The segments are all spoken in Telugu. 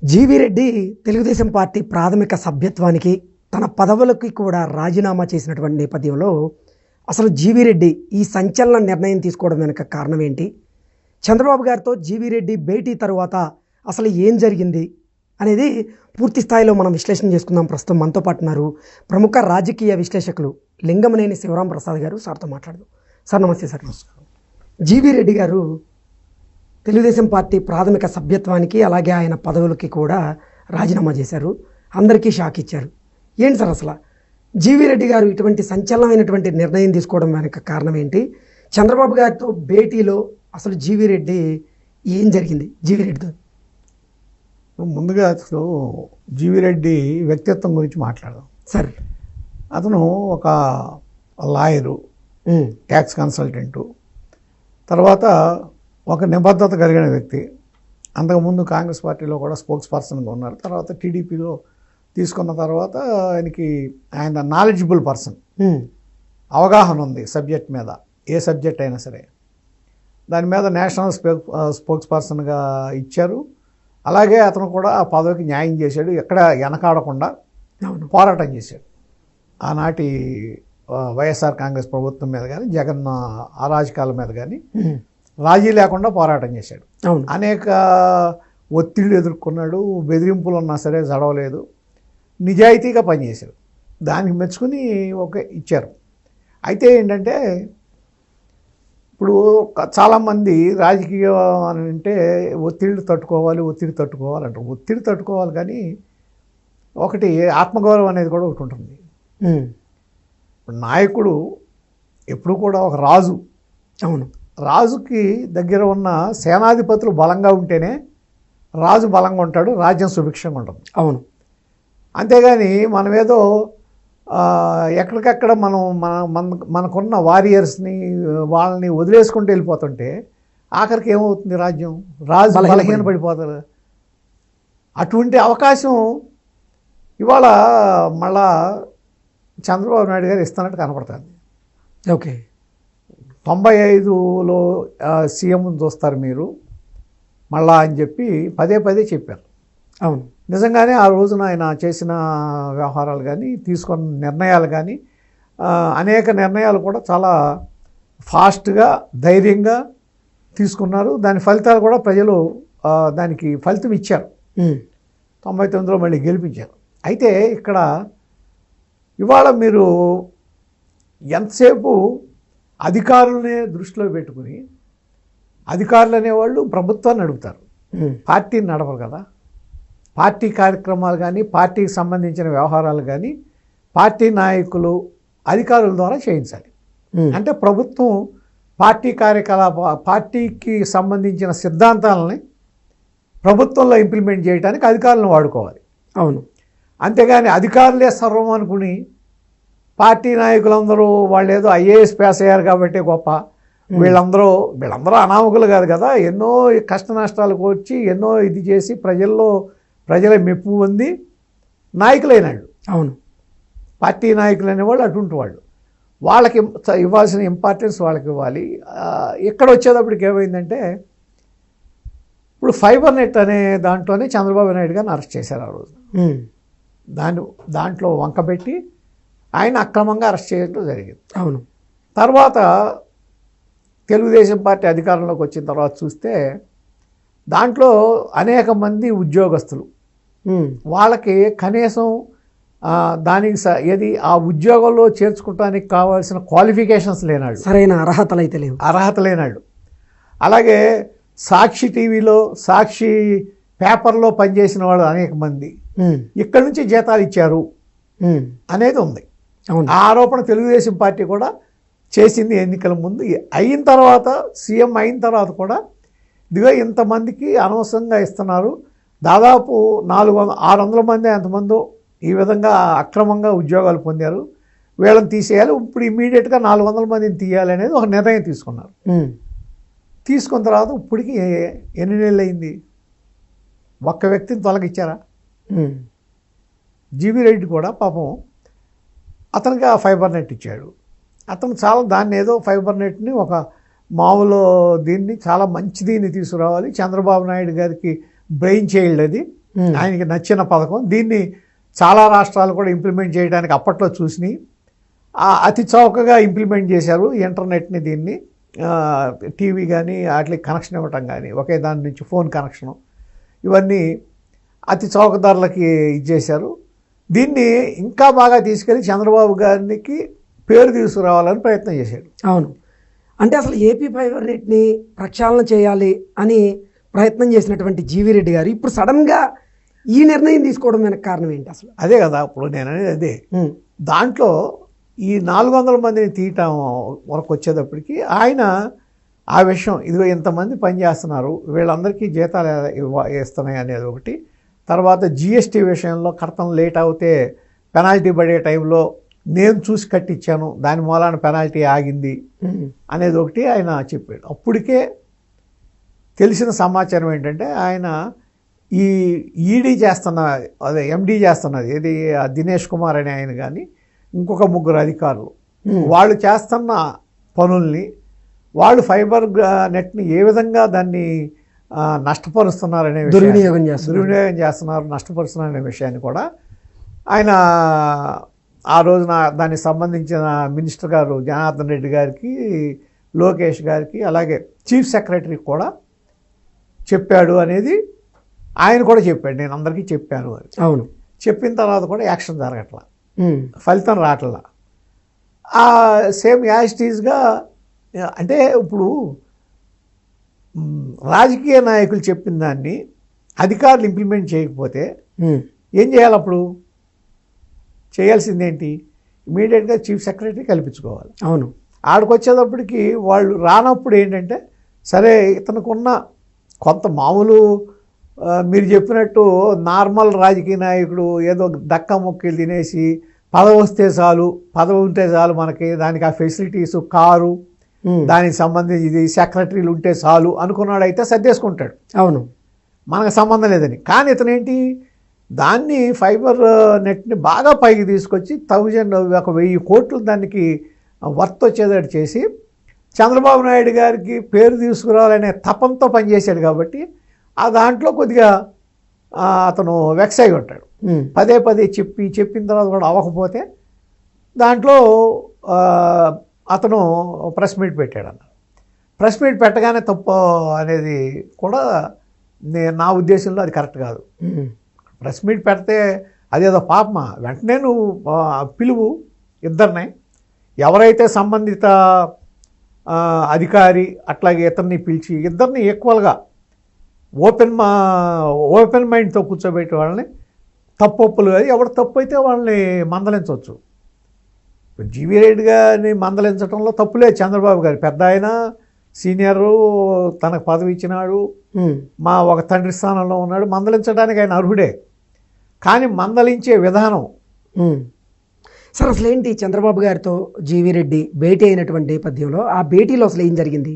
జీవీ రెడ్డి తెలుగుదేశం పార్టీ ప్రాథమిక సభ్యత్వానికి తన పదవులకి కూడా రాజీనామా చేసినటువంటి నేపథ్యంలో అసలు జీవీ రెడ్డి ఈ సంచలన నిర్ణయం తీసుకోవడం వెనుక కారణం ఏంటి? చంద్రబాబు గారితో జీవీ రెడ్డి భేటీ తరువాత అసలు ఏం జరిగింది అనేది పూర్తి స్థాయిలో మనం విశ్లేషణ చేసుకుందాం. ప్రస్తుతం మనతో పాటు ఉన్నారు ప్రముఖ రాజకీయ విశ్లేషకులు లింగమనేని శివరాం ప్రసాద్ గారు. సార్తో మాట్లాడదాం. సార్ నమస్తే. సార్ నమస్కారం. జీవీ రెడ్డి గారు తెలుగుదేశం పార్టీ ప్రాథమిక సభ్యత్వానికి అలాగే ఆయన పదవులకి కూడా రాజీనామా చేశారు. అందరికీ షాక్ ఇచ్చారు. ఏంటి సార్ అసలు జీవీ రెడ్డి గారు ఇటువంటి సంచలనమైనటువంటి నిర్ణయం తీసుకోవడం వెనక కారణం ఏంటి? చంద్రబాబు గారితో భేటీలో అసలు జీవీ రెడ్డి ఏం జరిగింది? జీవీ రెడ్డితో ముందుగా అసలు జీవీ రెడ్డి వ్యక్తిత్వం గురించి మాట్లాడదాం. సార్ అతను ఒక లాయరు, ట్యాక్స్ కన్సల్టెంటు, తర్వాత ఒక నిబద్ధత కలిగిన వ్యక్తి. అంతకుముందు కాంగ్రెస్ పార్టీలో కూడా స్పోక్స్ పర్సన్గా ఉన్నారు. తర్వాత టీడీపీలో తీసుకున్న తర్వాత ఆయన నాలెడ్జబుల్ పర్సన్, అవగాహన ఉంది సబ్జెక్ట్ మీద, ఏ సబ్జెక్ట్ అయినా సరే. దాని మీద నేషనల్ స్పోక్స్ పర్సన్గా ఇచ్చారు. అలాగే అతను కూడా ఆ పదవికి న్యాయం చేశాడు. ఎక్కడ వెనకాడకుండా పోరాటం చేశాడు. ఆనాటి వైఎస్ఆర్ కాంగ్రెస్ ప్రభుత్వం మీద కానీ, జగన్ అరాజకాల మీద కానీ రాజీ లేకుండా పోరాటం చేశాడు. అనేక ఒత్తిళ్లు ఎదుర్కొన్నాడు. బెదిరింపులు ఉన్నా సరే చదవలేదు. నిజాయితీగా పనిచేశాడు. దానికి మెచ్చుకుని ఇచ్చారు. అయితే ఏంటంటే ఇప్పుడు చాలామంది రాజకీయం అని అంటే ఒత్తిడి తట్టుకోవాలంటారు. ఒత్తిడి తట్టుకోవాలి, కానీ ఒకటి ఆత్మగౌరవం అనేది కూడా ఒకటి ఉంటుంది. ఇప్పుడు నాయకుడు ఎప్పుడు కూడా ఒక రాజు. అవును. రాజుకి దగ్గర ఉన్న సేనాధిపతులు బలంగా ఉంటేనే రాజు బలంగా ఉంటాడు, రాజ్యం సుభిక్షంగా ఉంటుంది. అవును. అంతేగాని మనమేదో ఎక్కడికక్కడ మనకున్న వారియర్స్ని వాళ్ళని వదిలేసుకుంటూ వెళ్ళిపోతుంటే ఆఖరికి ఏమవుతుంది? రాజు బలహీన పడిపోతారు. అటువంటి అవకాశం ఇవాళ మళ్ళా చంద్రబాబు నాయుడు గారు ఇస్తున్నట్టు కనపడుతుంది. ఓకే. 95లో సీఎం చూస్తారు మీరు మళ్ళా అని చెప్పి పదే పదే చెప్పారు. అవును. నిజంగానే ఆ రోజున ఆయన చేసిన వ్యవహారాలు కానీ, తీసుకున్న నిర్ణయాలు కానీ, అనేక నిర్ణయాలు కూడా చాలా ఫాస్ట్గా, ధైర్యంగా తీసుకున్నారు. దాని ఫలితాలు కూడా ప్రజలు దానికి ఫలితం ఇచ్చారు. 99లో మళ్ళీ గెలిపించారు. అయితే ఇక్కడ ఇవాళ మీరు ఎంతసేపు అధికారులనే దృష్టిలో పెట్టుకుని, అధికారులు అనేవాళ్ళు ప్రభుత్వాన్ని నడుపుతారు, పార్టీని నడపరు కదా. పార్టీ కార్యక్రమాలు కానీ, పార్టీకి సంబంధించిన వ్యవహారాలు కానీ పార్టీ నాయకులు అధికారుల ద్వారా చేయించాలి. అంటే ప్రభుత్వం పార్టీ పార్టీకి సంబంధించిన సిద్ధాంతాలని ప్రభుత్వంలో ఇంప్లిమెంట్ చేయడానికి అధికారులను వాడుకోవాలి. అవును. అంతేగాని అధికారులే సర్వం అనుకుని పార్టీ నాయకులందరూ వాళ్ళు ఏదో ఐఏఎస్ పాస్ అయ్యారు కాబట్టి గొప్ప, వీళ్ళందరూ అనామకులు కాదు కదా, ఎన్నో కష్ట నష్టాలకు వచ్చి ఎన్నో ఇది చేసి ప్రజల మెప్పు పొంది నాయకులైనాడు. అవును. పార్టీ నాయకులు అనేవాళ్ళు అటువంటి వాళ్ళు. వాళ్ళకి ఇవ్వాల్సిన ఇంపార్టెన్స్ వాళ్ళకి ఇవ్వాలి. ఇక్కడ వచ్చేటప్పటికి ఏమైందంటే ఇప్పుడు ఫైబర్ నెట్ అనే దాంట్లోనే చంద్రబాబు నాయుడు గారిని అరెస్ట్ చేశారు ఆ రోజు. దాంట్లో వంకబెట్టి ఆయన అక్రమంగా అరెస్ట్ చేయడం జరిగింది. అవును. తర్వాత తెలుగుదేశం పార్టీ అధికారంలోకి వచ్చిన తర్వాత చూస్తే దాంట్లో అనేక మంది ఉద్యోగస్తులు, వాళ్ళకి కనీసం దానికి ఆ ఉద్యోగంలో చేర్చుకోవడానికి కావాల్సిన క్వాలిఫికేషన్స్ లేనాడు, సరైన అర్హత లేనాడు. అలాగే సాక్షి టీవీలో, సాక్షి పేపర్లో పనిచేసిన వాళ్ళు అనేక మంది ఇక్కడి నుంచి జీతాలు ఇచ్చారు అనేది ఉంది. ఆ ఆరోపణ తెలుగుదేశం పార్టీ కూడా చేసింది ఎన్నికల ముందు. అయిన తర్వాత సీఎం అయిన తర్వాత కూడా ఇదిగో ఇంతమందికి అనవసరంగా ఇస్తున్నారు, దాదాపు 600 మంది ఎంతమందో ఈ విధంగా అక్రమంగా ఉద్యోగాలు పొందారు, వీళ్ళని తీసేయాలి, ఇప్పుడు ఇమ్మీడియట్గా 400 మందిని తీయాలి అనేది ఒక నిర్ణయం తీసుకున్నారు. తీసుకున్న తర్వాత ఇప్పటికి ఎన్ని నెలలు అయింది? ఒక్క వ్యక్తిని తొలగించారా? జీవీ రెడ్డి కూడా పాపం అతనికి ఆ ఫైబర్ నెట్ ఇచ్చాడు. అతను దాన్ని ఏదో ఫైబర్ నెట్ని ఒక మామూలు దీన్ని చాలా మంచి దీన్ని తీసుకురావాలి, చంద్రబాబు నాయుడు గారికి బ్రెయిన్ చైల్డ్ అది, ఆయనకి నచ్చిన పథకం. దీన్ని చాలా రాష్ట్రాలు కూడా ఇంప్లిమెంట్ చేయడానికి అప్పట్లో చూసినాయి. అతి చౌకగా ఇంప్లిమెంట్ చేశారు ఇంటర్నెట్ని. దీన్ని టీవీ కానీ వాటికి కనెక్షన్ ఇవ్వటం కానీ, ఒకే దాని నుంచి ఫోన్ కనెక్షను, ఇవన్నీ అతి చౌక ధరలకి ఇచ్చేశారు. దీన్ని ఇంకా బాగా తీసుకెళ్ళి చంద్రబాబు గారికి పేరు తీసుకురావాలని ప్రయత్నం చేశాడు. అవును, అంటే అసలు ఏపీ ఫైబర్ నెట్ని ప్రక్షాళన చేయాలి అని ప్రయత్నం చేసినటువంటి జీవీ రెడ్డి గారు ఇప్పుడు సడన్గా ఈ నిర్ణయం తీసుకోవడం వెనక కారణం ఏంటి అసలు? అదే కదా ఇప్పుడు నేను అనేది అదే. దాంట్లో ఈ 400 మందిని తీయటం వరకు వచ్చేటప్పటికి ఆయన ఆ విషయం, ఇదిగో ఇంతమంది పనిచేస్తున్నారు, వీళ్ళందరికీ జీతాలు ఇస్తున్నాయి అనేది ఒకటి. తర్వాత జిఎస్టీ విషయంలో కడతం లేట్ అవుతే పెనాల్టీ పడే టైంలో నేను చూసి కట్టించాను, దాని మూలాన పెనాల్టీ ఆగింది అనేది ఒకటి ఆయన చెప్పాడు. అప్పటికే తెలిసిన సమాచారం ఏంటంటే ఆయన ఈ ఈడీ చేస్తున్న, అదే ఎండీ చేస్తున్నది ఏది దినేష్ కుమార్ అనే ఆయన కానీ ఇంకొక 3 అధికారులు, వాళ్ళు చేస్తున్న పనుల్ని, వాళ్ళు ఫైబర్ నెట్ని ఏ విధంగా దాన్ని నష్టపరుస్తున్నారనే దుర్వినియోగం చేస్తున్నారు, నష్టపరుస్తున్నారనే విషయాన్ని కూడా ఆయన ఆ రోజున దానికి సంబంధించిన మినిస్టర్ గారు జనార్దన్ రెడ్డి గారికి, లోకేష్ గారికి, అలాగే చీఫ్ సెక్రటరీకి కూడా చెప్పాడు అనేది ఆయన కూడా చెప్పాడు. నేను అందరికీ చెప్పాను అని. అవును, చెప్పిన తర్వాత కూడా యాక్షన్ జరగట్లా, ఫలితం రావట్లా. సేమ్ యాజిటీస్గా అంటే ఇప్పుడు రాజకీయ నాయకులు చెప్పిన దాన్ని అధికారులు ఇంప్లిమెంట్ చేయకపోతే ఏం చేయాలి? అప్పుడు చేయాల్సిందేంటి? ఇమీడియట్గా చీఫ్ సెక్రటరీ కల్పించుకోవాలి. అవును, ఆడికి వచ్చేటప్పటికి వాళ్ళు రానప్పుడు ఏంటంటే, సరే ఇతనుకున్న కొంత మామూలు మీరు చెప్పినట్టు నార్మల్ రాజకీయ నాయకుడు ఏదో దక్క మొక్కలు తినేసి పదవి వస్తే చాలు, పదవి ఉంటే చాలు మనకి, దానికి ఆ ఫెసిలిటీస్, కారు, దానికి సంబంధించి ఇది సెక్రటరీలు ఉంటే చాలు అనుకున్నాడైతే సర్దేసుకుంటాడు. అవును, మనకు సంబంధం లేదని. కానీ ఇతనేంటి, దాన్ని ఫైబర్ నెట్ని బాగా పైకి తీసుకొచ్చి 1000 కోట్లు దానికి వర్త్ వచ్చేటట్టు చేసి చంద్రబాబు నాయుడు గారికి పేరు తీసుకురావాలనే తపంతో పనిచేశాడు. కాబట్టి ఆ దాంట్లో కొద్దిగా అతను వెక్స్ అయి ఉంటాడు. పదే చెప్పిన తర్వాత కూడా అవ్వకపోతే దాంట్లో అతను ప్రెస్ మీట్ పెట్టాడు అన్న. ప్రెస్ మీట్ పెట్టగానే తప్పు అనేది కూడా నా ఉద్దేశంలో అది కరెక్ట్ కాదు. ప్రెస్ మీట్ పెడితే అదేదో పాపమా, వెంటనే నువ్వు పిలువు ఇద్దరిని, ఎవరైతే సంబంధిత అధికారి అట్లాగే ఇతన్ని పిలిచి ఇద్దరిని ఈక్వల్గా ఓపెన్ మైండ్తో కూర్చోబెట్టి వాళ్ళని తప్పొప్పులు, ఎవరు తప్పు అయితే వాళ్ళని మందలించవచ్చు. జీవీ రెడ్డి గారిని మందలించడంలో తప్పులేదు. చంద్రబాబు గారు పెద్ద ఆయన, సీనియరు, తనకు పదవి ఇచ్చినాడు, మా ఒక తండ్రి స్థానంలో ఉన్నాడు, మందలించడానికి ఆయన అర్హుడే. కానీ మందలించే విధానం సార్ అసలు ఏంటి? చంద్రబాబు గారితో జీవీ రెడ్డి భేటీ అయినటువంటి నేపథ్యంలో ఆ భేటీలో అసలు ఏం జరిగింది?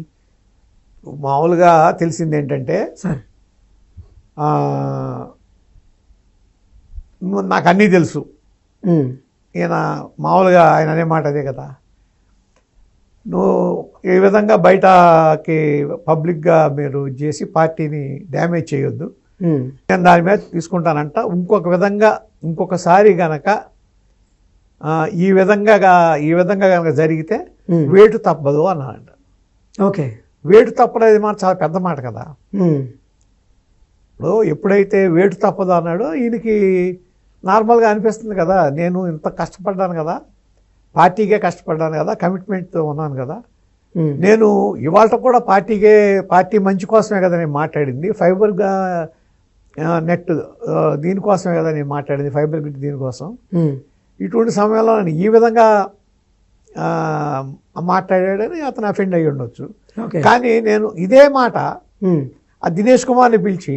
మామూలుగా తెలిసింది ఏంటంటే, సార్ నాకు అన్నీ తెలుసు, ఈయన మామూలుగా ఆయన అనే మాట అదే కదా, నువ్వు ఏ విధంగా బయటకి పబ్లిక్గా మీరు చేసి పార్టీని డ్యామేజ్ చేయొద్దు, నేను దాని మీద తీసుకుంటానంట. ఇంకొకసారి గనక ఈ విధంగా కనుక జరిగితే వేటు తప్పదు అన్నాడంట. ఓకే, వేటు తప్పలేదు మాట చాలా పెద్ద మాట కదా. ఇప్పుడు ఎప్పుడైతే వేటు తప్పదు అన్నాడో ఈయనకి నార్మల్గా అనిపిస్తుంది కదా, నేను ఇంత కష్టపడ్డాను కదా, పార్టీకే కష్టపడ్డాను కదా, కమిట్మెంట్తో ఉన్నాను కదా, నేను ఇవాళ కూడా పార్టీ మంచి కోసమే కదా నేను మాట్లాడింది, ఫైబర్ నెట్ దీనికోసమే కదా నేను మాట్లాడింది, ఫైబర్ గ్రిడ్ దీనికోసం. ఇటువంటి సమయంలో నేను ఈ విధంగా మాట్లాడాడని అతను అఫెండ్ అయ్యి ఉండొచ్చు. కానీ నేను ఇదే మాట ఆ దినేష్ కుమార్ని పిలిచి,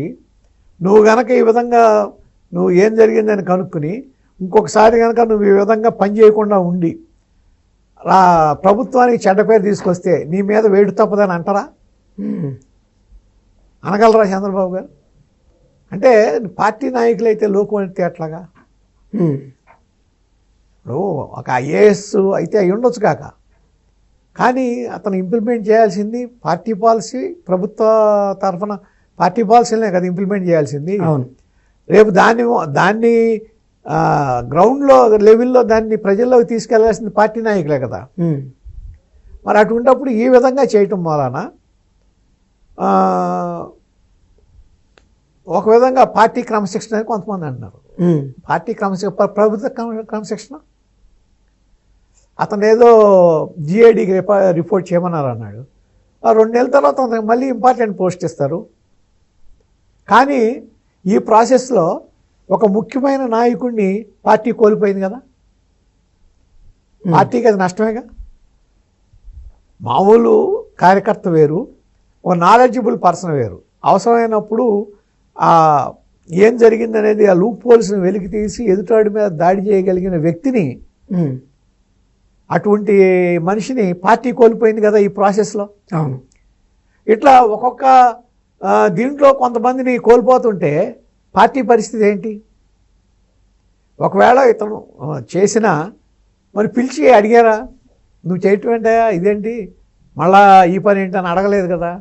నువ్వు గనక ఈ విధంగా నువ్వు ఏం జరిగిందని కనుక్కుని ఇంకొకసారి కనుక నువ్వు ఈ విధంగా పని చేయకుండా ఉండి ప్రభుత్వానికి చెడ్డ పేరు తీసుకొస్తే నీ మీద వేటు తప్పదని అంటారా? అనగలరా చంద్రబాబు గారు? అంటే పార్టీ నాయకులైతే లోకమైతే అట్లాగా. ఇప్పుడు ఒక ఐఏఎస్ అయితే అయి ఉండొచ్చు కాక, కానీ అతను ఇంప్లిమెంట్ చేయాల్సింది పార్టీ పాలసీ, ప్రభుత్వ తరఫున పార్టీ పాలసీలనే కదా ఇంప్లిమెంట్ చేయాల్సింది. రేపు దాన్ని గ్రౌండ్లో లెవెల్లో దాన్ని ప్రజల్లోకి తీసుకెళ్లాల్సింది పార్టీ నాయకులే కదా. మరి అటువంటిప్పుడు ఈ విధంగా చేయటం వలన ఒక విధంగా పార్టీ క్రమశిక్షణ అని కొంతమంది అంటున్నారు. పార్టీ ప్రభుత్వ క్రమశిక్షణ అతను ఏదో జిఐడికి రిపోర్ట్ చేయమన్నారు అన్నాడు. 2 నెలల తర్వాత అతనికి మళ్ళీ ఇంపార్టెంట్ పోస్ట్ ఇస్తారు. కానీ ఈ ప్రాసెస్లో ఒక ముఖ్యమైన నాయకుడిని పార్టీ కోల్పోయింది కదా. పార్టీకి అది నష్టమేగా. మామూలు కార్యకర్త వేరు, ఒక నాలెడ్జబుల్ పర్సన్ వేరు. అవసరమైనప్పుడు ఏం జరిగిందనేది ఆ లూప్ హోల్స్ని వెలికి తీసి ఎదుటాడి మీద దాడి చేయగలిగిన వ్యక్తిని, అటువంటి మనిషిని పార్టీ కోల్పోయింది కదా ఈ ప్రాసెస్లో. అవును. ఇట్లా ఒక్కొక్క దీంట్లో కొంతమందిని కోల్పోతుంటే పార్టీ పరిస్థితి ఏంటి? ఒకవేళ ఇతను చేసినా మరి పిలిచి అడిగారా, నువ్వు చేయటం ఏంటయా, ఇదేంటి మళ్ళా ఈ పని ఏంటని అడగలేదు కదా.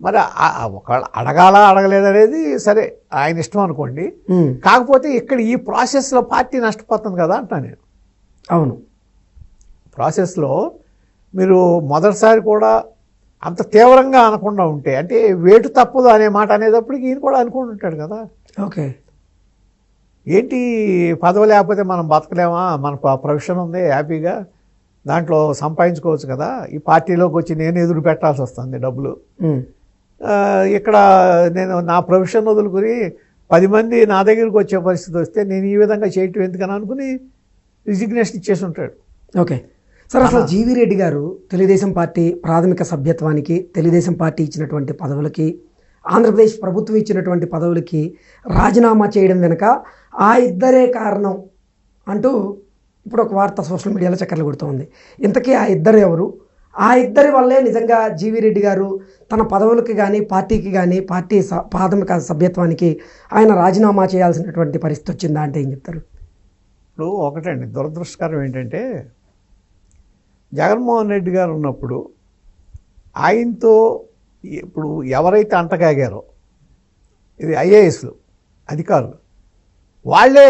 మరి ఒకవేళ అడగలేదనేది సరే ఆయన ఇష్టం అనుకోండి. కాకపోతే ఇక్కడ ఈ ప్రాసెస్లో పార్టీ నష్టపోతుంది కదా అంటున్నాను నేను. అవును. ప్రాసెస్లో మీరు మొదటిసారి కూడా అంత తీవ్రంగా అనకుండా ఉంటే, అంటే వేటు తప్పదు అనే మాట అనేటప్పటికి ఈయన కూడా అనుకుని ఉంటాడు కదా. ఓకే, ఏంటి పదవి లేకపోతే మనం బతకలేమా, మన ప్రొఫెషన్ ఉంది హ్యాపీగా, దాంట్లో సంపాదించుకోవచ్చు కదా, ఈ పార్టీలోకి వచ్చి నేను ఎదురు పెట్టాల్సి వస్తుంది డబ్బులు. ఇక్కడ నేను నా ప్రొఫెషన్ వదులుకుని 10 మంది నా దగ్గరికి వచ్చే పరిస్థితి వస్తే నేను ఈ విధంగా చేయటం ఎందుకని అనుకుని రిజిగ్నేషన్ ఇచ్చేసి ఉంటాడు. ఓకే సార్, అసలు జీవీ రెడ్డి గారు తెలుగుదేశం పార్టీ ప్రాథమిక సభ్యత్వానికి, తెలుగుదేశం పార్టీ ఇచ్చినటువంటి పదవులకి, ఆంధ్రప్రదేశ్ ప్రభుత్వం ఇచ్చినటువంటి పదవులకి రాజీనామా చేయడం వెనుక ఆ ఇద్దరే కారణం అంటూ ఇప్పుడు ఒక వార్త సోషల్ మీడియాలో చక్కర్లు కొడుతోంది. ఇంతకీ ఆ ఇద్దరు ఎవరు? ఆ ఇద్దరి వల్లే నిజంగా జీవీ రెడ్డి గారు తన పదవులకి కానీ, పార్టీకి కానీ, పార్టీ ప్రాథమిక సభ్యత్వానికి ఆయన రాజీనామా చేయాల్సినటువంటి పరిస్థితి వచ్చిందా అంటే ఏం చెప్తారు? ఇప్పుడు ఒకటండి, దురదృష్టకరం ఏంటంటే జగన్మోహన్ రెడ్డి గారు ఉన్నప్పుడు ఆయనతో ఇప్పుడు ఎవరైతే అంటకాగారో, ఇది ఐఏఎస్లు అధికారులు, వాళ్ళే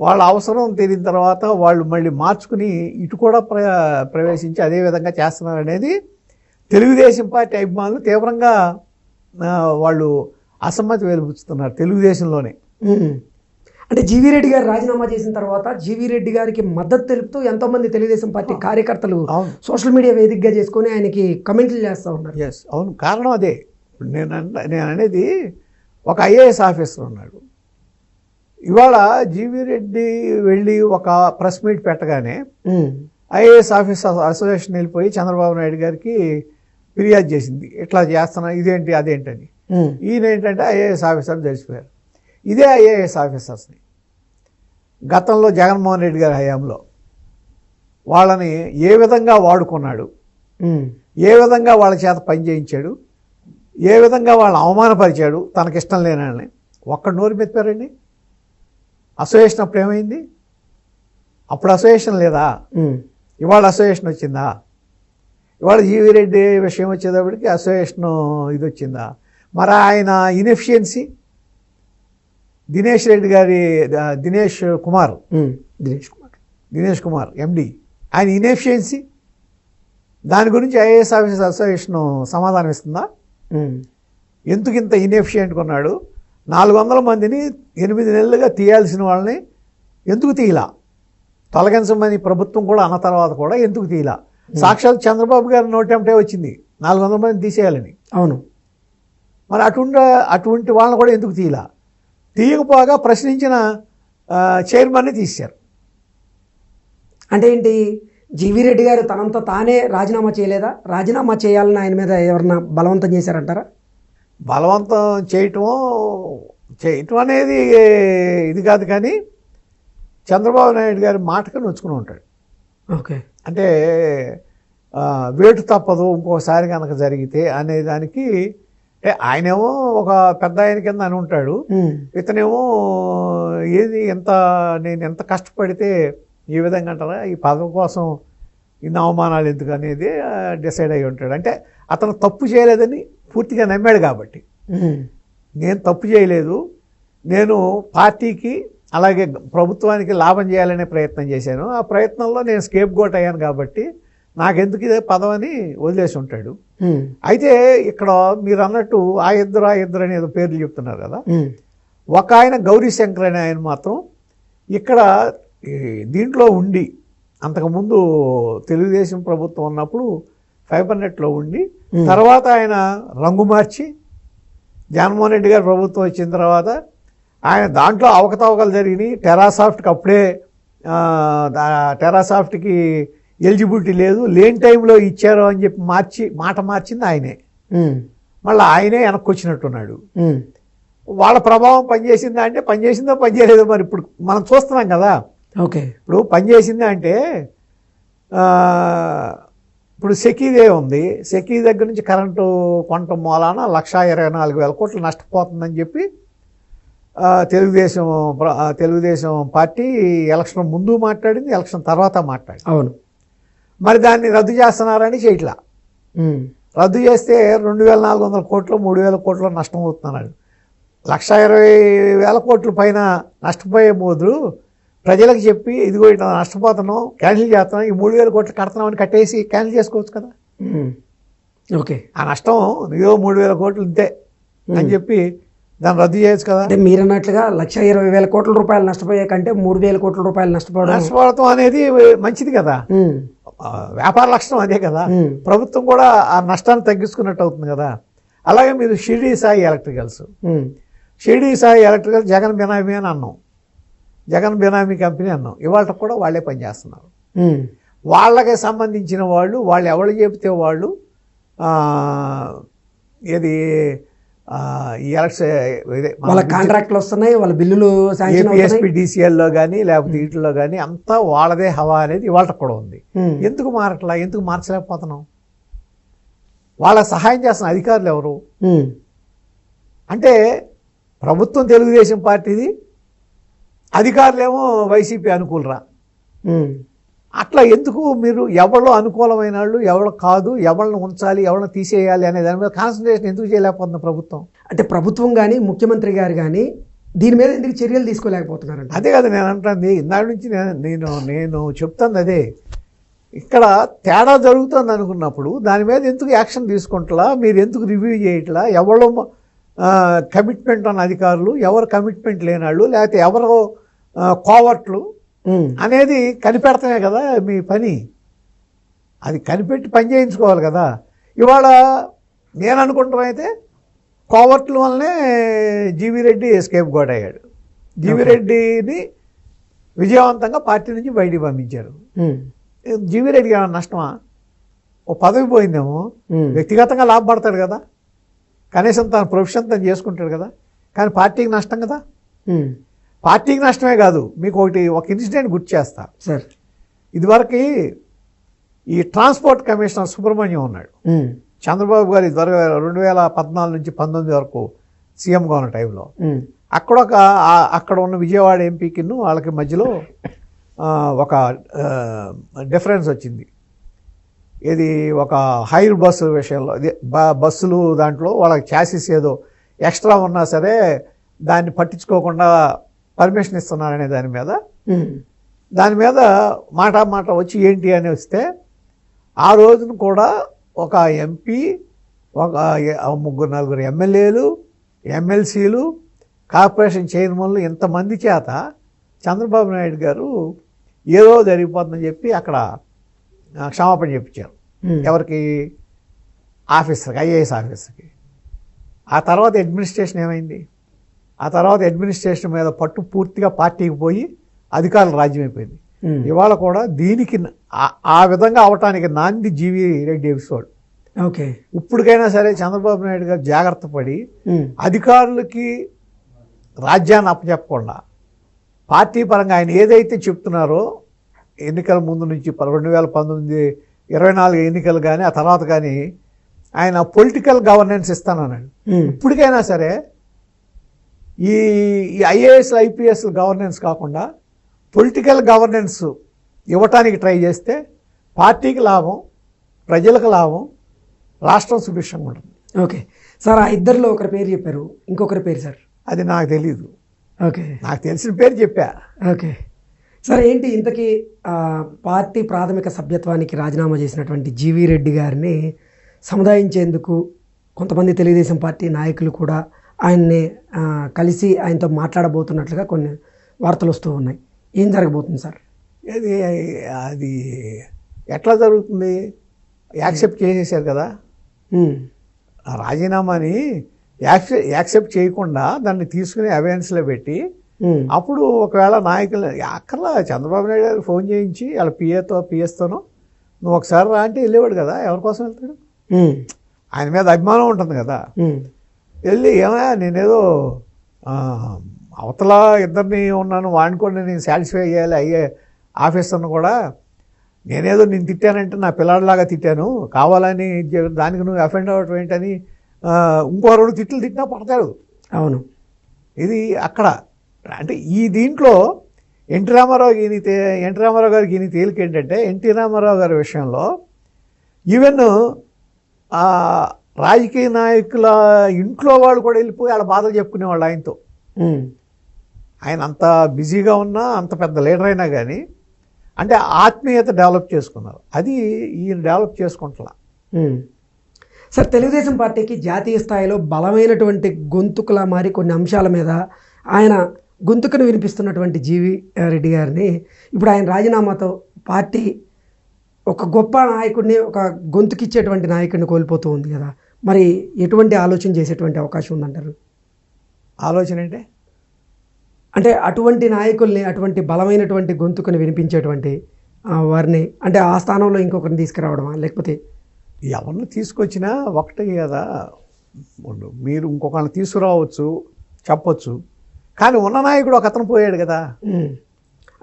వాళ్ళ అవసరం తీరిన తర్వాత వాళ్ళు మళ్ళీ మార్చుకుని ఇటు కూడా ప్రవేశించి అదే విధంగా చేస్తున్నారు అనేది తెలుగుదేశం పార్టీ అభిమానులు తీవ్రంగా వాళ్ళు అసమ్మతి వెలుపుతున్నారు తెలుగుదేశంలోనే. అంటే జీవీ రెడ్డి గారు రాజీనామా చేసిన తర్వాత జీవీ రెడ్డి గారికి మద్దతు తెలుపుతూ ఎంతోమంది తెలుగుదేశం పార్టీ కార్యకర్తలు సోషల్ మీడియా వేదికగా చేసుకొని ఆయనకి కమెంట్లు చేస్తూ ఉన్నారు. ఎస్, అవును, కారణం అదే. నేను అనేది ఒక ఐఏఎస్ ఆఫీసర్ ఉన్నాడు. ఇవాళ జీవీ రెడ్డి వెళ్ళి ఒక ప్రెస్ మీట్ పెట్టగానే ఐఏఎస్ ఆఫీసర్ అసోసియేషన్ వెళ్ళిపోయి చంద్రబాబు నాయుడు గారికి ఫిర్యాదు చేసింది, ఇట్లా చేస్తున్నా, ఇదేంటి అదేంటని. ఈయన ఏంటంటే ఐఏఎస్ ఆఫీసర్ తెలిసిపోయారు. ఇదే ఐఏఎస్ ఆఫీసర్స్ని గతంలో జగన్మోహన్ రెడ్డి గారి హయాంలో వాళ్ళని ఏ విధంగా వాడుకున్నాడు, ఏ విధంగా వాళ్ళ చేత పని చేయించాడు, ఏ విధంగా వాళ్ళని అవమానపరిచాడు తనకిష్టం లేనని ఒక్క నోరు మెత్తారండి. అసోసియేషన్ అప్పుడు ఏమైంది? అప్పుడు అసోసియేషన్ లేదా? ఇవాళ అసోసియేషన్ వచ్చిందా? ఇవాళ జీవీ రెడ్డి విషయం వచ్చేటప్పటికి అసోసియేషన్ ఇది వచ్చిందా? మరి ఆయన ఇన్ఎఫిషియన్సీ, దినేష్ కుమార్ ఎండి, ఆయన ఇన్ఎఫిషియన్సీ, దాని గురించి ఐఏఎస్ ఆఫీసర్ అసోసియేషన్ సమాధానం ఇస్తుందా? ఎందుకు ఇంత ఇన్ఎఫిషియెంట్గా ఉన్నాడు? 400 మందిని 8 నెలలుగా తీయాల్సిన వాళ్ళని ఎందుకు తీయలా? తొలగించమని ప్రభుత్వం కూడా అన్న తర్వాత కూడా ఎందుకు తీయలా? సాక్షాత్ చంద్రబాబు గారి నోటెంటే వచ్చింది 400 మందిని తీసేయాలని. అవును. మరి అటువంటి వాళ్ళని కూడా ఎందుకు తీయలా? తీయకపోగా ప్రశ్నించిన చైర్మన్ని తీశారు. అంటే ఏంటి, జీవీ రెడ్డి గారు తనంతా తానే రాజీనామా చేయలేదా? రాజీనామా చేయాలని ఆయన మీద ఎవరన్నా బలవంతం చేశారంటారా? బలవంతం చేయటం అనేది ఇది కాదు, కానీ చంద్రబాబు నాయుడు గారి మాటకు నొచ్చుకుని ఉంటాడు. ఓకే, అంటే వేటు తప్పదు ఇంకోసారి కనుక జరిగితే అనే దానికి. ఆయనేమో ఒక పెద్ద ఆయన కింద అని ఉంటాడు, ఇతనేమో ఏది నేను ఎంత కష్టపడితే ఈ విధంగా అంటారా, ఈ పదవి కోసం ఇన్ని అవమానాలు ఎందుకు అనేది డిసైడ్ అయి ఉంటాడు. అంటే అతను తప్పు చేయలేదని పూర్తిగా నమ్మాడు కాబట్టి. నేను తప్పు చేయలేదు, నేను పార్టీకి అలాగే ప్రభుత్వానికి లాభం చేయాలనే ప్రయత్నం చేశాను, ఆ ప్రయత్నంలో నేను స్కేప్ గోట్ అయ్యాను కాబట్టి నాకెందుకు ఇదే పదవని వదిలేసి ఉంటాడు. అయితే ఇక్కడ మీరు అన్నట్టు ఆ ఇద్దరు అని ఏదో పేర్లు చెప్తున్నారు కదా, ఒక ఆయన గౌరీశంకర్ అనే ఆయన మాత్రం ఇక్కడ దీంట్లో ఉండి అంతకుముందు తెలుగుదేశం ప్రభుత్వం ఉన్నప్పుడు ఫైబర్ నెట్లో ఉండి తర్వాత ఆయన రంగు మార్చి జగన్మోహన్ రెడ్డి గారు ప్రభుత్వం వచ్చిన తర్వాత ఆయన దాంట్లో అవకతవకలు జరిగినాయి. టెరాసాఫ్ట్కి అప్పుడే టెరాసాఫ్ట్కి ఎలిజిబిలిటీ లేదు, లేని టైంలో ఇచ్చారు అని చెప్పి మాట మార్చింది ఆయనే. మళ్ళీ ఆయనే వెనక్కి వచ్చినట్టున్నాడు. వాళ్ళ ప్రభావం పనిచేసిందా అంటే పనిచేసిందో పనిచేయలేదో మరి ఇప్పుడు మనం చూస్తున్నాం కదా. ఓకే, ఇప్పుడు పనిచేసిందా అంటే ఇప్పుడు సెకీదే ఉంది, సెకీ దగ్గర నుంచి కరెంటు కొనటం మూలాన 1,24,000 కోట్లు నష్టపోతుందని చెప్పి తెలుగుదేశం పార్టీ ఎలక్షన్ ముందు మాట్లాడింది, ఎలక్షన్ తర్వాత మాట్లాడింది. అవును. మరి దాన్ని రద్దు చేస్తున్నారని చేయట్లా. రద్దు చేస్తే 2,400 కోట్లు 3,000 కోట్లు నష్టం అవుతున్నాడు. 1,20,000 కోట్ల పైన నష్టపోయే బదులు ప్రజలకు చెప్పి ఇదిగో ఇట్లా నష్టపోతున్నాం, క్యాన్సిల్ చేస్తున్నాం, ఈ 3,000 కోట్లు కడుతున్నామని కట్టేసి క్యాన్సిల్ చేసుకోవచ్చు కదా. ఓకే, ఆ నష్టం ఇదో 3,000 కోట్లు ఇంతే అని చెప్పి దాన్ని రద్దు చేయొచ్చు కదా. అంటే మీరు అన్నట్లుగా 1,20,000 కోట్ల రూపాయలు నష్టపోయే కంటే 3,000 కోట్ల రూపాయలు నష్టపోవడం అనేది మంచిది కదా. వ్యాపార లక్షణం అదే కదా. ప్రభుత్వం కూడా ఆ నష్టాన్ని తగ్గించుకున్నట్టు అవుతుంది కదా. అలాగే మీరు షిరిడి సాయి ఎలక్ట్రికల్స్ జగన్ బినామీ అని అన్నాం, జగన్ బినామీ కంపెనీ అన్నాం. ఇవాళ కూడా వాళ్ళే పనిచేస్తున్నారు. వాళ్ళకి సంబంధించిన వాళ్ళు ఎవరు చెబితే వాళ్ళు ఏది ఈ వాళ్ళ కాంట్రాక్ట్లు వస్తున్నాయి, వాళ్ళ బిల్లులు ఏపీఎస్పీడీసీఎల్లో కానీ లేకపోతే వీటిల్లో కానీ అంతా వాళ్ళదే హవా అనేది ఇవాళ కూడా ఉంది. ఎందుకు మారట్లా, ఎందుకు మార్చలేకపోతున్నాం? వాళ్ళ సహాయం చేస్తున్న అధికారులు ఎవరు అంటే ప్రభుత్వం తెలుగుదేశం పార్టీది, అధికారులేమో వైసీపీ అనుకూలరా. అట్లా ఎందుకు మీరు ఎవరు అనుకూలమైన వాళ్ళు ఎవరు కాదు, ఎవరిని ఉంచాలి ఎవరిని తీసేయాలి అనే దాని మీద కాన్సన్ట్రేషన్ ఎందుకు చేయలేకపోతుంది ప్రభుత్వం? అంటే ప్రభుత్వం కానీ ముఖ్యమంత్రి గారు కానీ దీని మీద ఎందుకు చర్యలు తీసుకోలేకపోతున్నారంటే అదే కదా నేను అంటుంది. ఇందాక నుంచి నేను చెప్తాను అదే. ఇక్కడ తేడా జరుగుతుంది అనుకున్నప్పుడు దాని మీద ఎందుకు యాక్షన్ తీసుకుంటలా, మీరు ఎందుకు రివ్యూ చేయట్లా? ఎవరో కమిట్మెంట్ ఉన్న అధికారులు, ఎవరు కమిట్మెంట్ లేనాళ్ళు, లేకపోతే ఎవరో కోవర్ట్లు అనేది కనిపెడతామే కదా మీ పని. అది కనిపెట్టి పని చేయించుకోవాలి కదా. ఇవాళ నేను అనుకుంటామైతే కోవర్ట్ల వల్లనే జీవీ రెడ్డి ఎస్కేప్ గోట్ అయ్యాడు. జీవీ రెడ్డిని విజయవంతంగా పార్టీ నుంచి బయటికి పంపించారు. జీవీ రెడ్డికి ఏమైనా నష్టమా? ఓ పదవి పోయిందేమో, వ్యక్తిగతంగా లాభపడతాడు కదా, కనీసం తన ప్రొఫెషన్ తను చేసుకుంటాడు కదా. కానీ పార్టీకి నష్టం కదా. పార్టీకి నష్టమే కాదు, మీకు ఒక ఇన్సిడెంట్ గుర్తు చేస్తా సార్. ఇదివరకు ఈ ట్రాన్స్పోర్ట్ కమిషనర్ సుబ్రహ్మణ్యం ఉన్నాడు. చంద్రబాబు గారు 2014 నుంచి 19 వరకు సీఎంగా ఉన్న టైంలో అక్కడ ఉన్న విజయవాడ ఎంపీకి వాళ్ళకి మధ్యలో ఒక డిఫరెన్స్ వచ్చింది. ఇది ఒక హైర్ బస్సు విషయంలో, బస్సులు దాంట్లో వాళ్ళకి ఛాసిస్ ఏదో ఎక్స్ట్రా ఉన్నా సరే దాన్ని పట్టించుకోకుండా పర్మిషన్ ఇస్తున్నారనే దాని మీద మాట వచ్చి ఏంటి అని వస్తే ఆ రోజున కూడా ఒక ఎంపీ, ఒక 3-4 ఎమ్మెల్యేలు, ఎమ్మెల్సీలు, కార్పొరేషన్ చైర్మన్లు ఇంతమంది చేత చంద్రబాబు నాయుడు గారు ఏదో జరిగిపోతుందని చెప్పి అక్కడ క్షమాపణ చెప్పించారు. ఎవరికి? ఆఫీసర్కి, ఐఏఎస్ ఆఫీసర్కి. ఆ తర్వాత అడ్మినిస్ట్రేషన్ ఏమైంది? ఆ తర్వాత అడ్మినిస్ట్రేషన్ మీద పట్టు పూర్తిగా పార్టీకి పోయి అధికారులు రాజ్యం అయిపోయింది. ఇవాళ కూడా దీనికి ఆ విధంగా అవటానికి నాంది జీవీ రెడ్డి ఎపిసోడ్. ఓకే, ఇప్పటికైనా సరే చంద్రబాబు నాయుడు గారు జాగ్రత్త పడి అధికారులకి రాజ్యాన్ని అప్పచెప్పకుండా పార్టీ పరంగా ఆయన ఏదైతే చెప్తున్నారో ఎన్నికల ముందు నుంచి 2019 24 ఎన్నికలు కానీ ఆ తర్వాత కానీ ఆయన పొలిటికల్ గవర్నెన్స్ ఇస్తానన్నాడు. ఇప్పటికైనా సరే ఈ ఐఏఎస్ ఐపీఎస్ గవర్నెన్స్ కాకుండా పొలిటికల్ గవర్నెన్స్ ఇవ్వటానికి ట్రై చేస్తే పార్టీకి లాభం, ప్రజలకు లాభం, రాష్ట్రం సుభిక్షంగా ఉంటుంది. ఓకే సార్ ఆ ఇద్దరిలో ఒకరి పేరు చెప్పారు, ఇంకొకరి పేరు సార్. అది నాకు తెలీదు. ఓకే నాకు తెలిసిన పేరు చెప్పా. ఓకే సార్, ఏంటి ఇంతకీ పార్టీ ప్రాథమిక సభ్యత్వానికి రాజీనామా చేసినటువంటి జీవీ రెడ్డి గారిని సముదాయించేందుకు కొంతమంది తెలుగుదేశం పార్టీ నాయకులు కూడా ఆయన్ని కలిసి ఆయనతో మాట్లాడబోతున్నట్లుగా కొన్ని వార్తలు వస్తూ ఉన్నాయి. ఏం జరగబోతుంది సార్? అది అది ఎట్లా జరుగుతుంది? యాక్సెప్ట్ చేసేసారు కదా ఆ రాజీనామాని. యాక్సెప్ట్ చేయకుండా దాన్ని తీసుకుని అవేర్నెస్లో పెట్టి అప్పుడు ఒకవేళ నాయకులు అక్కర్లా చంద్రబాబు నాయుడు గారికి ఫోన్ చేయించి వాళ్ళ పిఎస్తోనో నువ్వు ఒకసారి రా అంటే వెళ్ళేవాడు కదా. ఎవరి కోసం వెళ్తాడు? ఆయన మీద అభిమానం ఉంటుంది కదా. వెళ్ళి ఏమయ్యా నేనేదో అవతల ఇద్దరిని ఉన్నాను, వాడిని కూడా నేను సాటిస్ఫై చేయాలి, అయ్యే ఆఫీసర్ను కూడా నేనేదో నేను తిట్టానంటే నా పిల్లాడిలాగా తిట్టాను, కావాలని దానికి నువ్వు అఫెండ్ అవ్వటం ఏంటని ఇంకో 2 తిట్లు తిట్టినా పడతాడు. అవును, ఇది అక్కడ అంటే ఈ దీంట్లో ఎన్టీ రామారావు గారికి ఈయన తేలిక ఏంటంటే ఎన్టీ రామారావు గారి విషయంలో ఈవెన్ రాజకీయ నాయకుల ఇంట్లో వాళ్ళు కూడా వెళ్ళిపోయి వాళ్ళ బాధలు చెప్పుకునేవాళ్ళు ఆయనతో. ఆయన అంత బిజీగా ఉన్నా, అంత పెద్ద లీడర్ అయినా కానీ అంటే ఆత్మీయత డెవలప్ చేసుకున్నారు. అది ఈయన డెవలప్ చేసుకుంటా. సార్, తెలుగుదేశం పార్టీకి జాతీయ స్థాయిలో బలమైనటువంటి గొంతుకులా మారి కొన్ని అంశాల మీద ఆయన గొంతుకును వినిపిస్తున్నటువంటి జీవీ రెడ్డి గారిని ఇప్పుడు ఆయన రాజీనామాతో పార్టీ ఒక గొప్ప నాయకుడిని, ఒక గొంతుకిచ్చేటువంటి నాయకుడిని కోల్పోతూ ఉంది కదా. మరి ఎటువంటి ఆలోచన చేసేటువంటి అవకాశం ఉందంటారు? ఆలోచన అంటే అటువంటి నాయకుల్ని, అటువంటి బలమైనటువంటి గొంతుకుని వినిపించేటువంటి వారిని అంటే ఆ స్థానంలో ఇంకొకరిని తీసుకురావడమా, లేకపోతే ఎవరిని తీసుకొచ్చినా ఒకటే కదా. మీరు ఇంకొకరిని తీసుకురావచ్చు, చెప్పొచ్చు, కానీ ఉన్న నాయకుడు ఒక అతను పోయాడు కదా.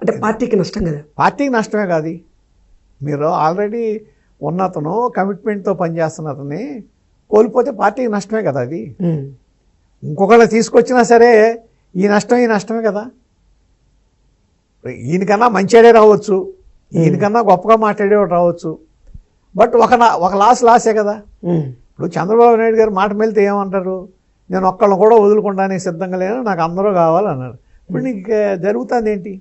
అంటే పార్టీకి నష్టం కదా. పార్టీకి నష్టమే కాదు. మీరు ఆల్రెడీ ఉన్నతను కమిట్మెంట్తో పనిచేస్తున్న అతన్ని కోల్పోతే పార్టీకి నష్టమే కదా. అది ఇంకొకరిని తీసుకొచ్చినా సరే ఈ నష్టమే కదా. ఈయనకన్నా మంచివాడే రావచ్చు, ఈయనకన్నా గొప్పగా మాట్లాడేవాడు రావచ్చు, బట్ ఒక లాసే కదా. ఇప్పుడు చంద్రబాబు నాయుడు గారు మాట వెళ్తే ఏమంటారు? నేను ఒక్కళ్ళని కూడా వదులుకుంటానే సిద్ధంగా లేను, నాకు అందరూ కావాలన్నారు. ఇప్పుడు నీకు జరుగుతుంది ఏంటి?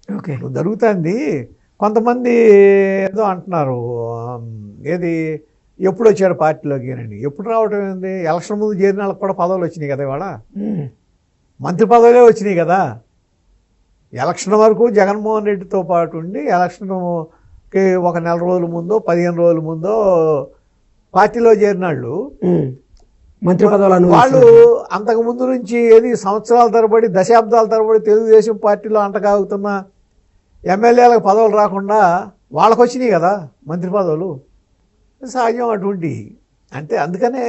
ఓకే, జరుగుతుంది. కొంతమంది ఏదో అంటున్నారు, ఏది ఎప్పుడు వచ్చాడు పార్టీలోకి అని. ఎప్పుడు రావటం ఏంది? ఎలక్షన్ ముందు చేరిన వాళ్ళకి కూడా పదవులు వచ్చినాయి కదా. ఇవాళ మంత్రి పదవులే వచ్చినాయి కదా. ఎలక్షన్ వరకు జగన్మోహన్ రెడ్డితో పాటు ఉండి ఎలక్షన్కి ఒక 4 రోజుల ముందో 15 రోజుల ముందో పార్టీలో చేరిన మంత్రి పదవులు వాళ్ళు అంతకుముందు నుంచి ఏది సంవత్సరాల తరబడి, దశాబ్దాల తరబడి తెలుగుదేశం పార్టీలో అంటకాగుతున్న ఎమ్మెల్యేలకు పదవులు రాకుండా వాళ్ళకు వచ్చినాయి కదా మంత్రి పదవులు. సహజం అటువంటి. అంటే అందుకనే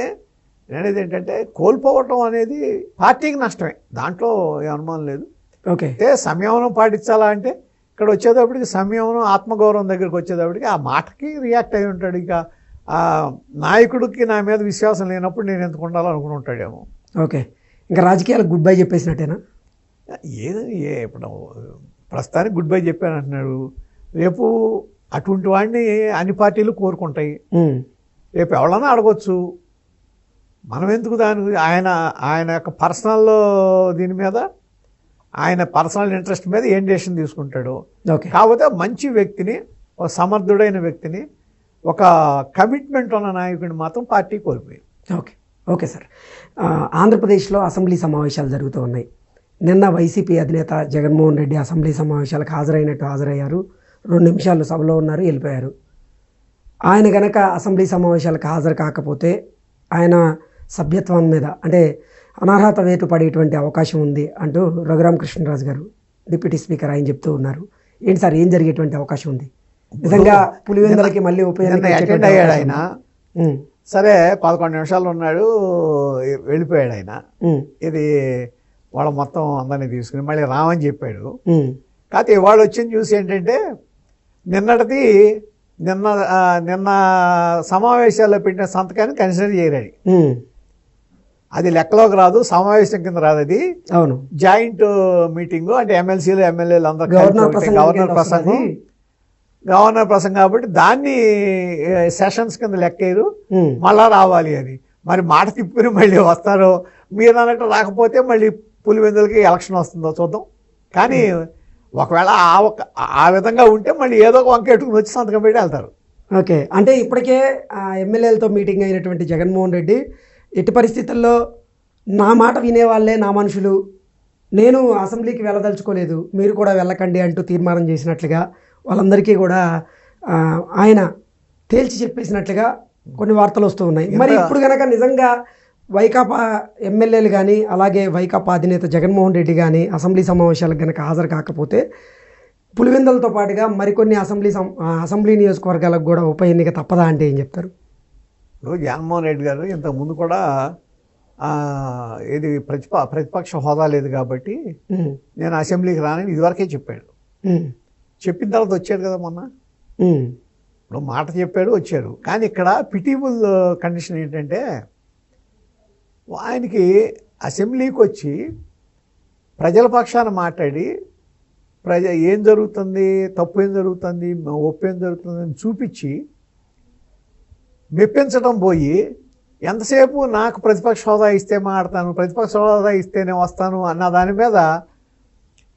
నేనేది ఏంటంటే కోల్పోవటం అనేది పార్టీకి నష్టమే, దాంట్లో ఏ అనుమానం లేదు. ఓకే, అంటే సంయమనం పాటించాలా అంటే ఇక్కడ వచ్చేటప్పటికి సంయమనం, ఆత్మగౌరవం దగ్గరికి వచ్చేటప్పటికి ఆ మాటకి రియాక్ట్ అయి ఉంటాడు. ఇక ఆ నాయకుడికి నా మీద విశ్వాసం లేనప్పుడు నేను ఎందుకు ఉండాలో అనుకుని ఉంటాడేమో. ఓకే, ఇంకా రాజకీయాలకు గుడ్ బై చెప్పేసినట్టేనా? ఇప్పుడు ప్రస్తుతానికి గుడ్ బై చెప్పాను అంటున్నాడు. రేపు అటువంటి వాడిని అన్ని పార్టీలు కోరుకుంటాయి. రేపు ఎవరన్నా అడగొచ్చు. మనం ఎందుకు దాని ఆయన యొక్క పర్సనల్ దీని మీద, ఆయన పర్సనల్ ఇంట్రెస్ట్ మీద ఏం డెసిషన్ తీసుకుంటాడు. కాకపోతే మంచి వ్యక్తిని, ఒక సమర్థుడైన వ్యక్తిని, ఒక కమిట్మెంట్ ఉన్న నాయకుడిని మాత్రం పార్టీ కోల్పోయింది. ఓకే సార్, ఆంధ్రప్రదేశ్లో అసెంబ్లీ సమావేశాలు జరుగుతూ ఉన్నాయి. నిన్న వైసీపీ అధినేత జగన్మోహన్ రెడ్డి అసెంబ్లీ సమావేశాలకు హాజరయ్యారు. 2 నిమిషాలు సభలో ఉన్నారు, వెళ్ళిపోయారు. ఆయన కనుక అసెంబ్లీ సమావేశాలకు హాజరు కాకపోతే ఆయన సభ్యత్వం మీద అంటే అనర్హత వేటు పడేటువంటి అవకాశం ఉంది అంటూ రఘురామకృష్ణరాజు గారు డిప్యూటీ స్పీకర్ ఆయన చెప్తూ ఉన్నారు. ఏంటి సార్, ఏం జరిగేటువంటి అవకాశం ఉంది? నిజంగా పులివెందులకి మళ్ళీ అటెండ్ అయ్యాడు ఆయన. సరే 11 నిమిషాలు ఉన్నాడు, వెళ్ళిపోయాడు ఆయన. ఇది వాళ్ళ మొత్తం అందరినీ తీసుకుని మళ్ళీ రామని చెప్పాడు. కాకపోతే ఇవాళ వచ్చింది చూసి ఏంటంటే నిన్న సమావేశాల్లో పెట్టిన సంతకాన్ని కన్సిడర్ చేయరాడు. అది లెక్కలోకి రాదు, సమావేశం కింద రాదు. అది అవును జాయింట్ మీటింగ్, అంటే ఎమ్మెల్సీలు ఎమ్మెల్యేలు అందరూ గవర్నర్ ప్రసంగం గవర్నర్ ప్రసంగం కాబట్టి దాన్ని సెషన్స్ కింద లెక్కేరు, ఉమ్, మళ్ళా రావాలి అని. మరి మాట తిప్పుకుని మళ్ళీ వస్తారో, మీరు అన్నట్టు రాకపోతే మళ్ళీ పులివెందులకి ఎలక్షన్ వస్తుందో చూద్దాం. కానీ ఒకవేళ ఆ విధంగా ఉంటే మళ్ళీ ఏదో ఒక వంక ఎట్టుకుని వచ్చి సంతకం పెట్టి వెళ్తారు. ఓకే. అంటే ఇప్పటికే ఎమ్మెల్యేలతో మీటింగ్ అయినటువంటి జగన్మోహన్ రెడ్డి ఎట్టి పరిస్థితుల్లో నా మాట వినేవాళ్ళే నా మనుషులు, నేను అసెంబ్లీకి వెళ్ళదలుచుకోలేదు, మీరు కూడా వెళ్ళకండి అంటూ తీర్మానం చేసినట్లుగా వాళ్ళందరికీ కూడా ఆయన తేల్చి చెప్పేసినట్లుగా కొన్ని వార్తలు వస్తూ ఉన్నాయి. మరి ఇప్పుడు కనుక నిజంగా వైకాపా ఎమ్మెల్యేలు కానీ అలాగే వైకాపా అధినేత జగన్మోహన్ రెడ్డి కానీ అసెంబ్లీ సమావేశాలకు కనుక హాజరు కాకపోతే పులివెందులతో పాటుగా మరికొన్ని అసెంబ్లీ నియోజకవర్గాలకు కూడా ఉప ఎన్నిక తప్పదా అంటే ఏం చెప్తారు? ఇప్పుడు జగన్మోహన్ రెడ్డి గారు ఇంతకుముందు కూడా ఇది ప్రతిపక్ష హోదా లేదు కాబట్టి నేను అసెంబ్లీకి రానని ఇదివరకే చెప్పాడు. చెప్పిన తర్వాత వచ్చాడు కదా మొన్న. ఇప్పుడు మాట చెప్పాడు, వచ్చాడు. కానీ ఇక్కడ పిటిబుల్ కండిషన్ ఏంటంటే ఆయనకి అసెంబ్లీకి వచ్చి ప్రజల పక్షాన మాట్లాడి ఏం జరుగుతుంది, తప్పు ఏం జరుగుతుంది, ఒప్పు ఏం జరుగుతుంది అని చూపించి మెప్పించడం పోయి ఎంతసేపు నాకు ప్రతిపక్ష హోదా ఇస్తే మాట్లాడతాను, ప్రతిపక్ష హోదా ఇస్తేనే వస్తాను అన్న దాని మీద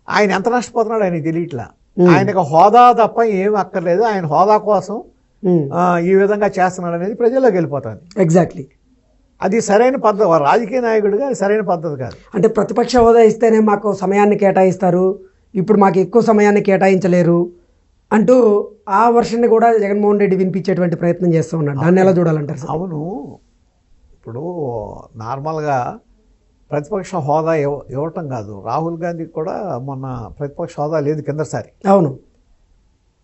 ఆయన ఎంత నష్టపోతున్నాడు ఆయనకి తెలియట్లా. ఆయనకు హోదా తప్ప ఏం అక్కర్లేదు, ఆయన హోదా కోసం ఈ విధంగా చేస్తున్నాడు అనేది ప్రజల్లోకి వెళ్ళిపోతుంది. ఎగ్జాక్ట్లీ. అది సరైన పద్ధతి, రాజకీయ నాయకుడిగా అది సరైన పద్ధతి కాదు. అంటే ప్రతిపక్ష హోదా ఇస్తేనే మాకు సమయాన్ని కేటాయిస్తారు, ఇప్పుడు మాకు ఎక్కువ సమయాన్ని కేటాయించలేరు అంటూ ఆ వర్షన్ని కూడా జగన్మోహన్ రెడ్డి వినిపించేటువంటి ప్రయత్నం చేస్తూ ఉన్నాడు. దాన్ని ఎలా చూడాలంటారు? అవును, ఇప్పుడు నార్మల్గా ప్రతిపక్ష హోదా ఇవ్వటం కాదు, రాహుల్ గాంధీకి కూడా మొన్న ప్రతిపక్ష హోదా లేదు కిందసారి. అవును,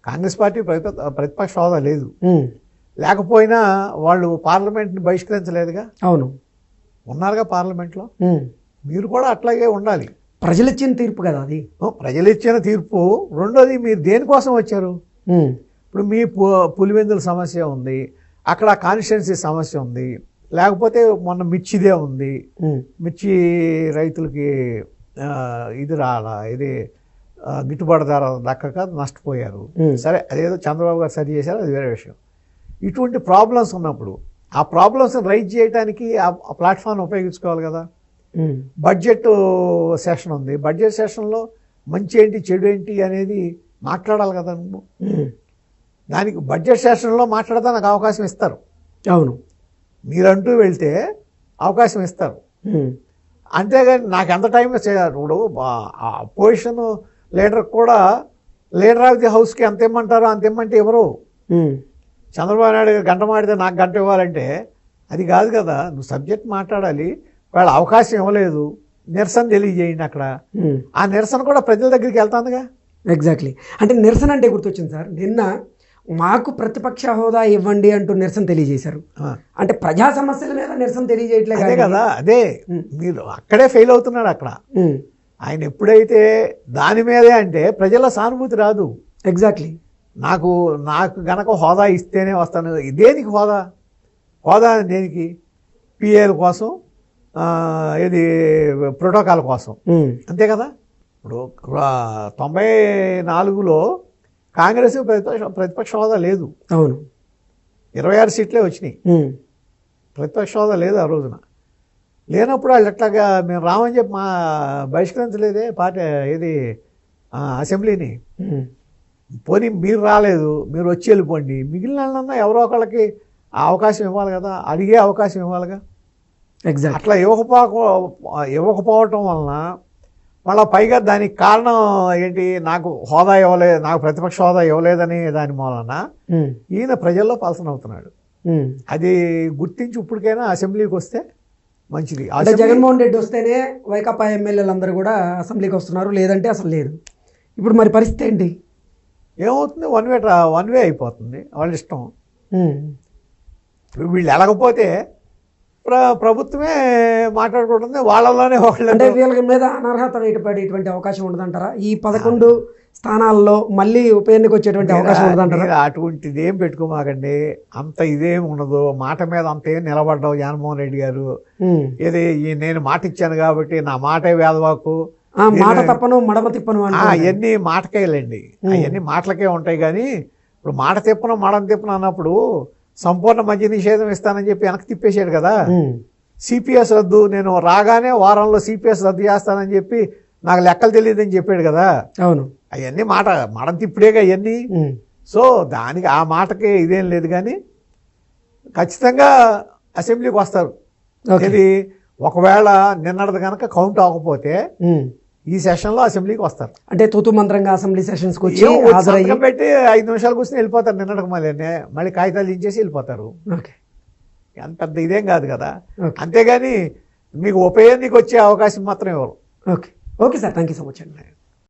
కాంగ్రెస్ పార్టీ ప్రతిపక్ష హోదా లేదు. లేకపోయినా వాళ్ళు పార్లమెంట్ని బహిష్కరించలేదుగా. అవును, ఉన్నారుగా పార్లమెంట్లో. మీరు కూడా అట్లాగే ఉండాలి. ప్రజలు ఇచ్చిన తీర్పు కదా అది. ప్రజలు ఇచ్చిన తీర్పు. రెండోది, మీరు దేనికోసం వచ్చారు? ఇప్పుడు మీ పులివెందుల సమస్య ఉంది, అక్కడ కాన్స్టిట్యున్సీ సమస్య ఉంది, లేకపోతే మొన్న మిర్చిదే ఉంది, మిర్చి రైతులకి ఇది ఇది గిట్టుబాటు ధర దక్కక నష్టపోయారు. సరే, అదేదో చంద్రబాబు గారు సరి చేశారు, అది వేరే విషయం. ఇటువంటి ప్రాబ్లమ్స్ ఉన్నప్పుడు ఆ ప్రాబ్లమ్స్ని రైజ్ చేయడానికి ఆ ప్లాట్ఫామ్ ఉపయోగించుకోవాలి కదా. బడ్జెట్ సెషన్ ఉంది, బడ్జెట్ సెషన్లో మంచి ఏంటి చెడు ఏంటి అనేది మాట్లాడాలి కదా నువ్వు. దానికి బడ్జెట్ సెషన్లో మాట్లాడితే నాకు అవకాశం ఇస్తారు. అవును, మీరంటూ వెళ్తే అవకాశం ఇస్తారు. అంతేగాని నాకు ఎంత టైం చేయాలి. ఇప్పుడు అపోజిషన్ లీడర్ కూడా లీడర్ ఆఫ్ ది హౌస్కి ఎంత ఇమ్మంటారో అంత ఇమ్మంటే ఎవరు? చంద్రబాబు నాయుడు గంట మాడితే నాకు గంట ఇవ్వాలంటే అది కాదు కదా. నువ్వు సబ్జెక్ట్ మాట్లాడాలి. వాళ్ళ అవకాశం ఇవ్వలేదు, నిరసన తెలియజేయండి. అక్కడ ఆ నిరసన కూడా ప్రజల దగ్గరికి వెళ్తాందిగా. ఎగ్జాక్ట్లీ. అంటే నిరసన అంటే గుర్తొచ్చింది సార్, నిన్న మాకు ప్రతిపక్ష హోదా ఇవ్వండి అంటూ నిరసన తెలియజేశారు. అంటే ప్రజా సమస్యల మీద నిరసన తెలియజేయట్లేదు అదే కదా. అదే మీరు అక్కడే ఫెయిల్ అవుతున్నాడు. అక్కడ ఆయన ఎప్పుడైతే దాని మీదే అంటే ప్రజల సానుభూతి రాదు. ఎగ్జాక్ట్లీ. నాకు గనక హోదా ఇస్తేనే వస్తాను. దేనికి హోదా? హోదా దేనికి? పిఏల కోసం, ఇది ప్రోటోకాల్ కోసం, అంతే కదా. ఇప్పుడు 94లో కాంగ్రెస్ ప్రతిపక్ష హోదా లేదు. అవును, 26 సీట్లే వచ్చినాయి. ప్రతిపక్ష హోదా లేదు ఆ రోజున. లేనప్పుడు వాళ్ళు ఎట్లాగా మేము రామని చెప్పి బహిష్కరించలేదే పార్టీ ఇది అసెంబ్లీని. పోనీ మీరు రాలేదు, మీరు వచ్చి వెళ్ళిపోండి. మిగిలిన వాళ్ళన్నా ఎవరో ఒకళ్ళకి ఆ అవకాశం ఇవ్వాలి కదా, అడిగే అవకాశం ఇవ్వాలిగా. ఎగ్జాక్ట్. అట్లా ఇవ్వకపోవటం వలన మళ్ళీ పైగా దానికి కారణం ఏంటి? నాకు హోదా ఇవ్వలేదు, నాకు ప్రతిపక్ష హోదా ఇవ్వలేదని దాని మూలన ఈయన ప్రజల్లో పలసన అవుతున్నాడు. అది గుర్తించి ఇప్పటికైనా అసెంబ్లీకి వస్తే మంచిది. అంటే జగన్మోహన్ రెడ్డి వస్తేనే వైకాపా ఎమ్మెల్యేలు అందరూ కూడా అసెంబ్లీకి వస్తున్నారు, లేదంటే అసలు లేదు. ఇప్పుడు మరి పరిస్థితి ఏంటి? ఏమవుతుంది? వన్ వే అయిపోతుంది. వాళ్ళ ఇష్టం. వీళ్ళు ఎలాగపోతే ప్రభుత్వమే మాట్లాడుకుంటుంది వాళ్ళలోనే. అంటే వీళ్ళ మీద అనర్హత వేటపడేటువంటి అవకాశం ఉండదంటారా? ఈ 11 స్థానాల్లో మళ్ళీ ఉప ఎన్నిక వచ్చేటువంటి అవకాశం ఉండదంటారా? అటువంటిది ఏం పెట్టుకోమాకండి. అంత ఇదేం ఉండదు. మాట మీద అంత ఏం నిలబడ్డావు జగన్మోహన్ రెడ్డి గారు. ఇది నేను మాట ఇచ్చాను కాబట్టి నా మాటే వేదవాకు, మాట తప్పను మడమ తిప్పను అవన్నీ మాటకేలండి. అవన్నీ మాటలకే ఉంటాయి. కానీ ఇప్పుడు మాట తిప్పను మడం తిప్పను అన్నప్పుడు సంపూర్ణ మద్య నిషేధం ఇస్తానని చెప్పి వెనక్కి తిప్పేశాడు కదా. సిపిఎస్ రద్దు, నేను రాగానే వారంలో సిపిఎస్ రద్దు చేస్తానని చెప్పి నాకు లెక్కలు తెలియదని చెప్పాడు కదా. అవును, అవన్నీ మడం తిప్పుడేగా అవన్నీ. సో దానికి ఆ మాటకి ఇదేం లేదు, కానీ ఖచ్చితంగా అసెంబ్లీకి వస్తారు. ఇది ఒకవేళ నిన్నటిది కనుక కౌంట్ అవ్వకపోతే ఈ సెషన్లో అసెంబ్లీకి వస్తారు. అంటే తూతు మంత్రంగా అసెంబ్లీ సెషన్స్కి వచ్చి సంతకం పెట్టి 5 నిమిషాలు కూర్చొని వెళ్ళిపోతారు. నిన్నటికి మళ్ళీ కాగితాలు దించేసి వెళ్ళిపోతారు. అంత పెద్ద ఇదేం కాదు కదా. అంతేగాని మీకు ఉపయోగానికి వచ్చే అవకాశం మాత్రం ఇవ్వరు. Okay sir, thank you so much అండి.